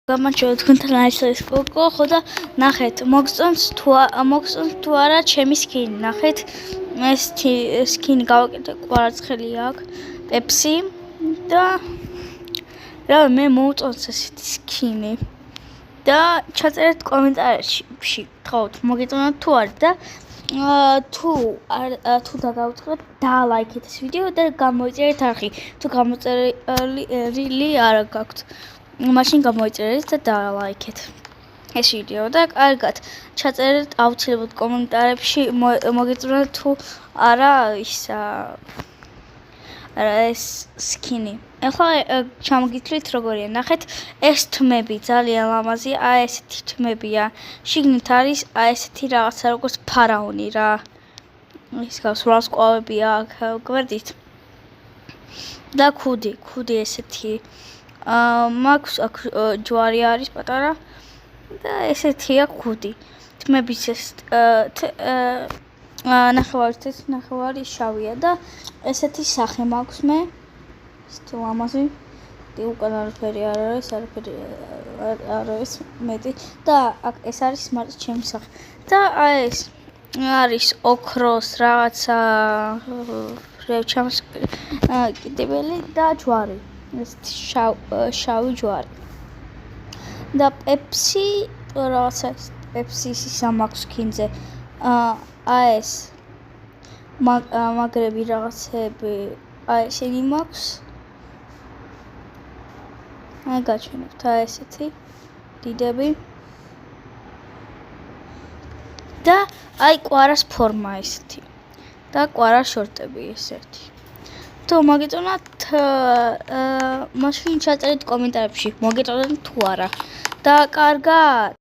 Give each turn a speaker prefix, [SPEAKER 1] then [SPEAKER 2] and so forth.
[SPEAKER 1] გამარჯობა თქვენთან არის კოკო, ხო და ნახეთ, მოგწონს თუ არა ჩემი სკინი, ნახეთ, ეს სკინი გავაკეთე, კვარაცხელი აქვს, პეპსი და რა მე მოუწონს ესეთი სკინი და ჩაწერეთ კომენტარებში, გთხოვთ, მოგეწონათ თუ არა და თუ დაგაუწყოთ დალაიქეთ ეს ვიდეო და გამოიწერეთ არხი, თუ გამოწერილი არ გაქვთ. მაშინ გამოიწერეთ და დალაიქეთ ეს ვიდეო და კარგად ჩაწერეთ აუცილებლად კომენტარებში მოგეწონათ თუ არა ეს სკინი. ახლა ჩამოგითვლით როგორია, ნახეთ, ეს თმები ძალიან ლამაზია, ესეთი თმებია. შიგნით არის ესეთი რაღაცა როგორც ფარაონი რა. ის გავს ვარსკვლავები აქ, გვერდით. და ქუდი ესეთი. მაქვს აქ ჯვარი არის პატარა და ესეთია ქუდი. თმების ეს ნახევარი შავია და ესეთი სახე მაქვს მე. ესეთი ლამაზი. უკან არაფერი არ არის მეტი და ეს არის მარტო ჩემი სახე. და ეს არის ოქროს რაღაცა კიდებელი და ჯვარი. ესეთი შავი ჯვარი. და პეპსი რაღაცა პეპსის მაქვს სკინზე. ეს მაგრები რაღაცები ესენი მაქვს. გაჩვენებთ ესეთი დიდები. და კვარას ფორმა ესეთი. და კვარას შორტები ესეთი. თუ მოგეწონათ მაშინ ჩაწერეთ კომენტარებში, მოგეწონათ თუ არა. და კარგად